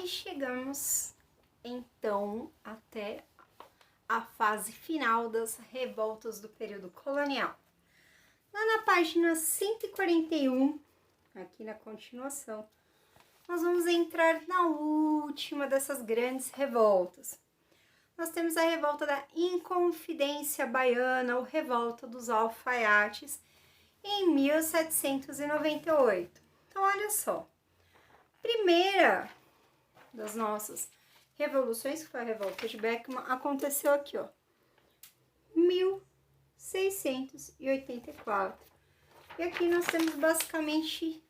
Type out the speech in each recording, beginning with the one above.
E chegamos então até a fase final das revoltas do período colonial. Lá na página 141, aqui na continuação, nós vamos entrar na última dessas grandes revoltas. Nós temos a revolta da Inconfidência Baiana, ou revolta dos alfaiates, em 1798. Então, olha só, primeira das nossas revoluções, que foi a revolta de Beckmann, aconteceu aqui, ó, 1684. E aqui nós temos basicamente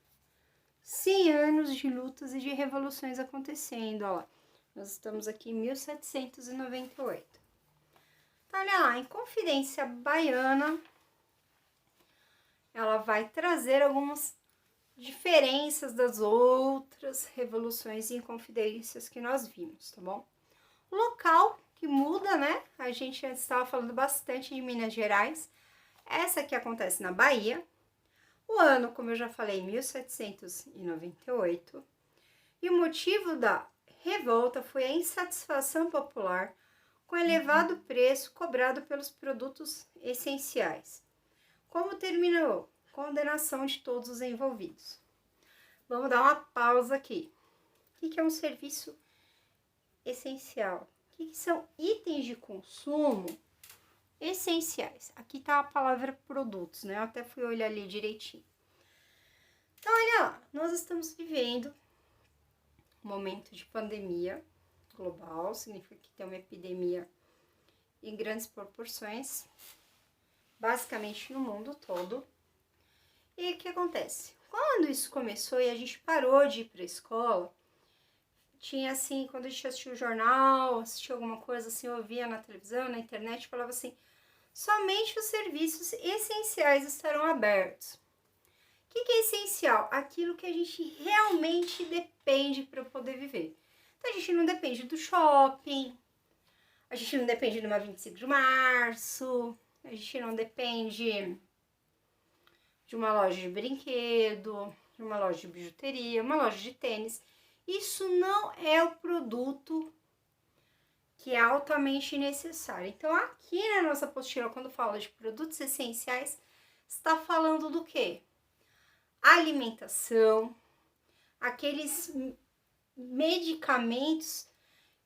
100 anos de lutas e de revoluções acontecendo, ó lá. Nós estamos aqui em 1798. Então, olha lá, a Inconfidência Baiana, ela vai trazer algumas diferenças das outras revoluções e inconfidências que nós vimos, tá bom? O local que muda, né? A gente já estava falando bastante de Minas Gerais. Essa aqui acontece na Bahia. O ano, como eu já falei, 1798. E o motivo da revolta foi a insatisfação popular com o elevado preço cobrado pelos produtos essenciais. Como terminou? Condenação de todos os envolvidos. Vamos dar uma pausa aqui. O que é um serviço essencial? O que são itens de consumo essenciais? Aqui tá a palavra produtos, né? Eu até fui olhar ali direitinho. Então, olha lá, nós estamos vivendo um momento de pandemia global, significa que tem uma epidemia em grandes proporções, basicamente no mundo todo. E o que acontece? Quando isso começou e a gente parou de ir para a escola, tinha assim, quando a gente assistia o jornal, assistia alguma coisa assim, ouvia na televisão, na internet, falava assim, somente os serviços essenciais estarão abertos. O que é essencial? Aquilo que a gente realmente depende para poder viver. Então, a gente não depende do shopping, a gente não depende de uma 25 de março, a gente não depende de uma loja de brinquedo, de uma loja de bijuteria, uma loja de tênis. Isso não é o produto que é altamente necessário. Então, aqui na nossa apostila, quando fala de produtos essenciais, está falando do quê? Alimentação, aqueles medicamentos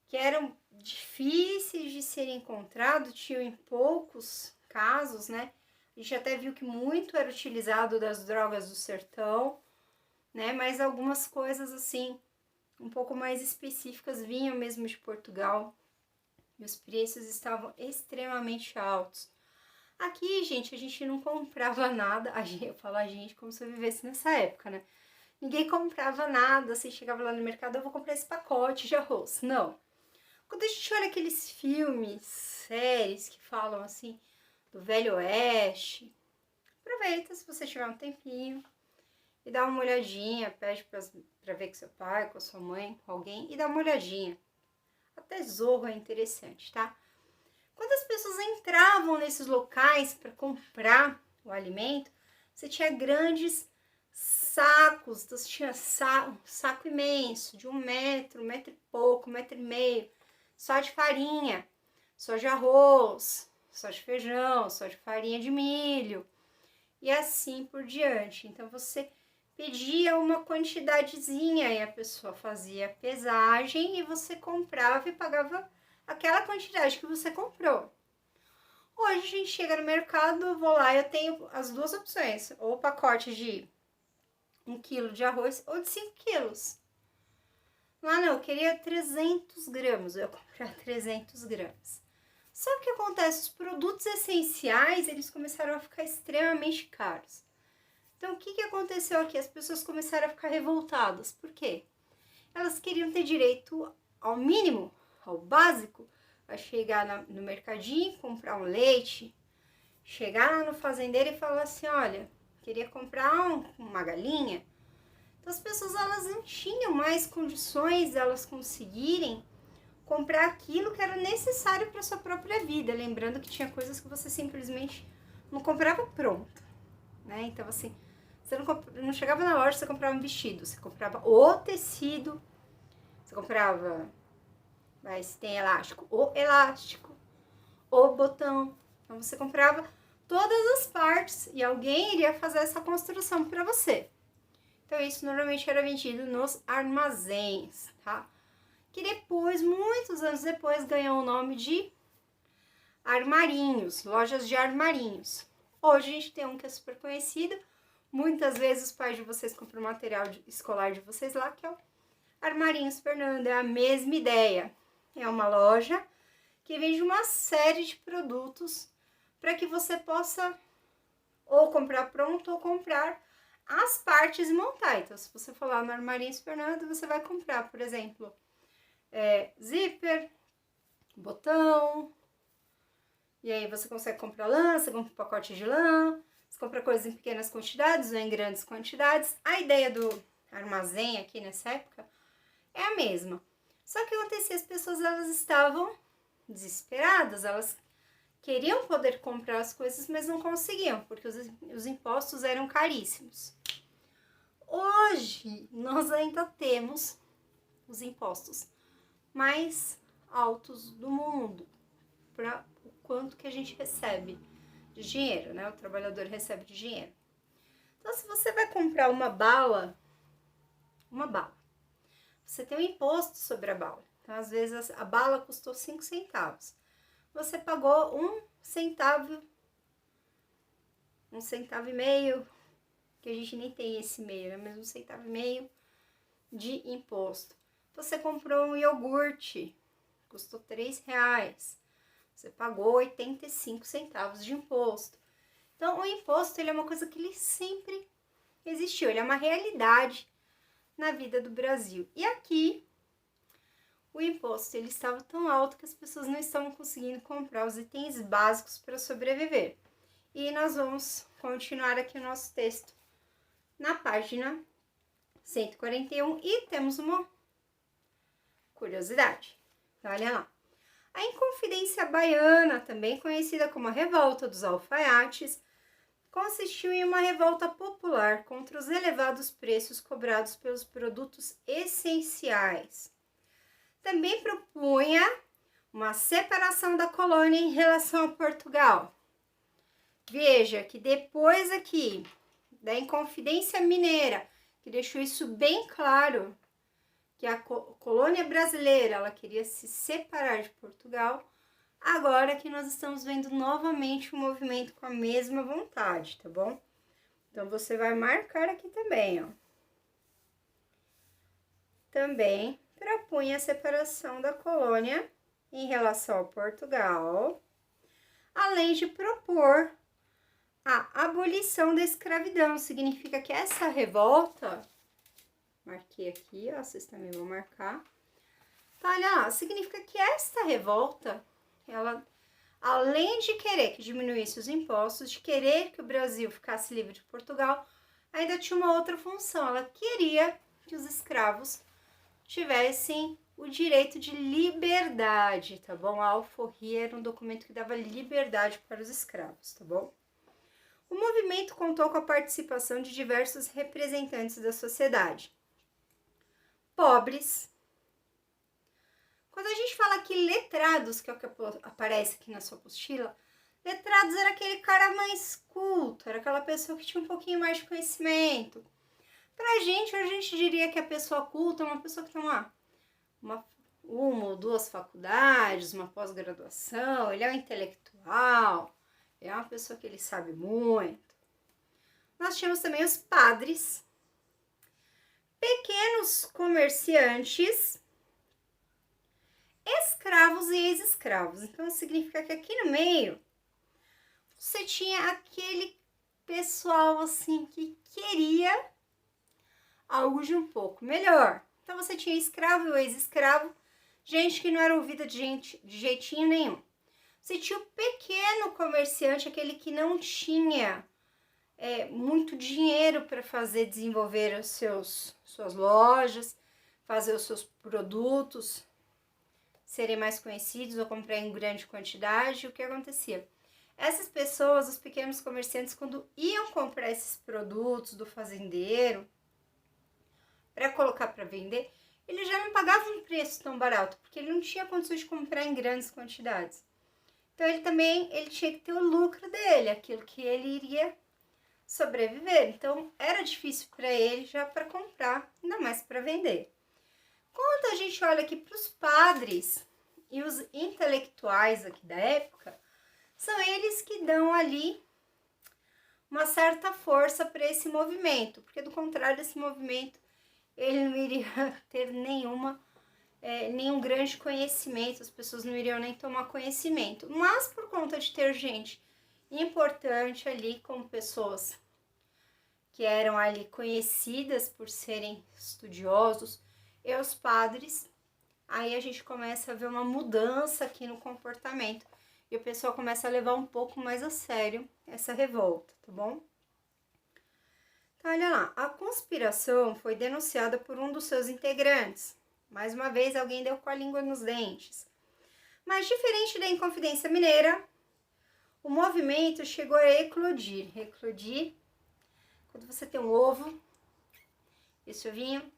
que eram difíceis de serem encontrados, tinham em poucos casos, né? A gente até viu que muito era utilizado das drogas do sertão, né? Mas algumas coisas assim, um pouco mais específicas, vinham mesmo de Portugal. E os preços estavam extremamente altos. Aqui, gente, a gente não comprava nada. Eu falo a gente como se eu vivesse nessa época, né? Ninguém comprava nada. Você chegava lá no mercado, eu vou comprar esse pacote de arroz. Não. Quando a gente olha aqueles filmes, séries que falam assim do Velho Oeste, aproveita se você tiver um tempinho e dá uma olhadinha, pede pra ver com seu pai, com a sua mãe, com alguém, e dá uma olhadinha. Até Zorro é interessante, tá? Quando as pessoas entravam nesses locais para comprar o alimento, você tinha grandes sacos, então você tinha um saco imenso, de 1 metro, 1 metro e pouco, 1 metro e meio, só de farinha, só de arroz, só de feijão, só de farinha de milho, e assim por diante. Então, você pedia uma quantidadezinha e a pessoa fazia a pesagem e você comprava e pagava aquela quantidade que você comprou. Hoje a gente chega no mercado, eu vou lá, eu tenho as duas opções, ou pacote de 1 quilo de arroz ou de 5 quilos. Lá não, eu queria 300 gramas, eu ia comprar 300 gramas. Só que o que acontece? Os produtos essenciais, eles começaram a ficar extremamente caros. Então, o que aconteceu aqui? As pessoas começaram a ficar revoltadas. Por quê? Elas queriam ter direito ao mínimo, ao básico, a chegar no mercadinho, comprar um leite, chegar lá no fazendeiro e falar assim, olha, queria comprar uma galinha. Então, as pessoas, elas não tinham mais condições de elas conseguirem comprar aquilo que era necessário para sua própria vida. Lembrando que tinha coisas que você simplesmente não comprava pronto, né? Então, assim, você não chegava na loja, você comprava um vestido, você comprava o tecido, você comprava, mas tem elástico, o botão. Então você comprava todas as partes e alguém iria fazer essa construção para você. Então isso normalmente era vendido nos armazéns, tá? Que depois, muitos anos depois, ganhou o nome de armarinhos, lojas de armarinhos. Hoje a gente tem um que é super conhecido. Muitas vezes os pais de vocês compram o material escolar de vocês lá, que é o Armarinhos Fernando. É a mesma ideia. É uma loja que vende uma série de produtos para que você possa ou comprar pronto ou comprar as partes e montar. Então, se você for lá no Armarinhos Fernando, você vai comprar, por exemplo, zíper, botão, e aí você consegue comprar lã, você compra um pacote de lã, você compra coisas em pequenas quantidades ou em grandes quantidades. A ideia do armazém aqui nessa época é a mesma. Só que acontecia, as pessoas elas estavam desesperadas, elas queriam poder comprar as coisas, mas não conseguiam, porque os impostos eram caríssimos. Hoje, nós ainda temos os impostos mais altos do mundo, para o quanto que a gente recebe de dinheiro, né? O trabalhador recebe de dinheiro. Então, se você vai comprar uma bala, você tem um imposto sobre a bala. Então, às vezes, a bala custou 5 centavos. Você pagou 1 centavo, 1,5 centavo, que a gente nem tem esse meio, né? Mas 1,5 centavo de imposto. Você comprou um iogurte, custou R$3. Você pagou 85 centavos de imposto. Então, o imposto ele é uma coisa que ele sempre existiu, ele é uma realidade na vida do Brasil. E aqui, o imposto ele estava tão alto que as pessoas não estavam conseguindo comprar os itens básicos para sobreviver. E nós vamos continuar aqui o nosso texto na página 141 e temos uma curiosidade. Então, olha lá. A Inconfidência Baiana, também conhecida como a Revolta dos Alfaiates, consistiu em uma revolta popular contra os elevados preços cobrados pelos produtos essenciais. Também propunha uma separação da colônia em relação a Portugal. Veja que depois aqui da Inconfidência Mineira, que deixou isso bem claro, que a colônia brasileira ela queria se separar de Portugal, agora que nós estamos vendo novamente o movimento com a mesma vontade, tá bom? Então, você vai marcar aqui também, ó. Também propunha a separação da colônia em relação ao Portugal, além de propor a abolição da escravidão. Significa que essa revolta, marquei aqui, ó, vocês também vão marcar, tá, olha, significa que esta revolta, ela, além de querer que diminuísse os impostos, de querer que o Brasil ficasse livre de Portugal, ainda tinha uma outra função. Ela queria que os escravos tivessem o direito de liberdade, tá bom? A alforria era um documento que dava liberdade para os escravos, tá bom? O movimento contou com a participação de diversos representantes da sociedade. Pobres. Quando a gente fala aqui letrados, que é o que aparece aqui na sua apostila, letrados era aquele cara mais culto, era aquela pessoa que tinha um pouquinho mais de conhecimento. Pra gente, a gente diria que a pessoa culta é uma pessoa que tem uma ou duas faculdades, uma pós-graduação, ele é um intelectual, é uma pessoa que ele sabe muito. Nós tínhamos também os padres, pequenos comerciantes, escravos e ex-escravos. Então, significa que aqui no meio, você tinha aquele pessoal, assim, que queria algo de um pouco melhor. Então, você tinha escravo e ex-escravo, gente que não era ouvida de jeitinho nenhum. Você tinha o pequeno comerciante, aquele que não tinha muito dinheiro para desenvolver suas lojas, fazer os seus produtos serem mais conhecidos ou comprar em grande quantidade. O que acontecia? Essas pessoas, os pequenos comerciantes, quando iam comprar esses produtos do fazendeiro para colocar para vender, ele já não pagava um preço tão barato, porque ele não tinha condições de comprar em grandes quantidades. Então ele tinha que ter o lucro dele, aquilo que ele iria sobreviver. Então era difícil para ele já para comprar, ainda mais para vender. Quando a gente olha aqui para os padres e os intelectuais aqui da época, são eles que dão ali uma certa força para esse movimento, porque do contrário, esse movimento ele não iria ter nenhum grande conhecimento, as pessoas não iriam nem tomar conhecimento. Mas por conta de ter gente importante ali, como pessoas que eram ali conhecidas por serem estudiosos, e os padres, aí a gente começa a ver uma mudança aqui no comportamento. E o pessoal começa a levar um pouco mais a sério essa revolta, tá bom? Então, olha lá, a conspiração foi denunciada por um dos seus integrantes. Mais uma vez, alguém deu com a língua nos dentes. Mas, diferente da Inconfidência Mineira, o movimento chegou a eclodir. Eclodir, quando você tem um ovo, esse ovinho,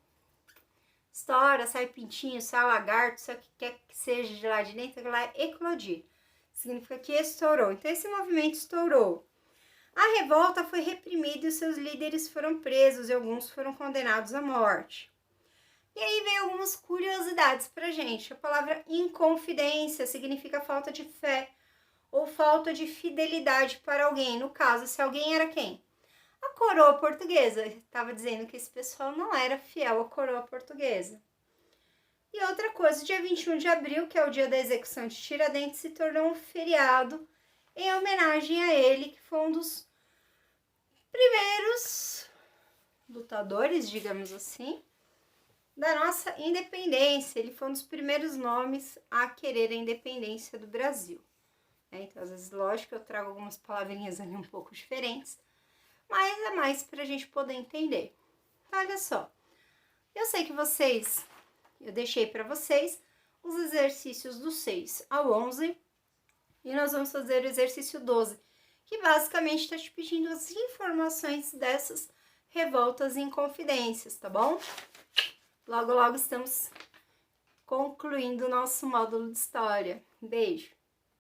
estoura, sai pintinho, sai lagarto, sai o que quer que seja de lá de dentro, lá é eclodir. Significa que estourou. Então, esse movimento estourou. A revolta foi reprimida e os seus líderes foram presos e alguns foram condenados à morte. E aí vem algumas curiosidades pra gente. A palavra inconfidência significa falta de fé ou falta de fidelidade para alguém. No caso, se alguém era quem? A coroa portuguesa. Estava dizendo que esse pessoal não era fiel à coroa portuguesa. E outra coisa, dia 21 de abril, que é o dia da execução de Tiradentes, se tornou um feriado em homenagem a ele, que foi um dos primeiros lutadores, digamos assim, da nossa independência. Ele foi um dos primeiros nomes a querer a independência do Brasil. Então, às vezes, lógico que eu trago algumas palavrinhas ali um pouco diferentes, mas é mais para a gente poder entender. Então, olha só, eu sei que eu deixei para vocês os exercícios do 6 ao 11 e nós vamos fazer o exercício 12, que basicamente está te pedindo as informações dessas revoltas e inconfidências, tá bom? Logo, logo estamos concluindo o nosso módulo de história. Beijo!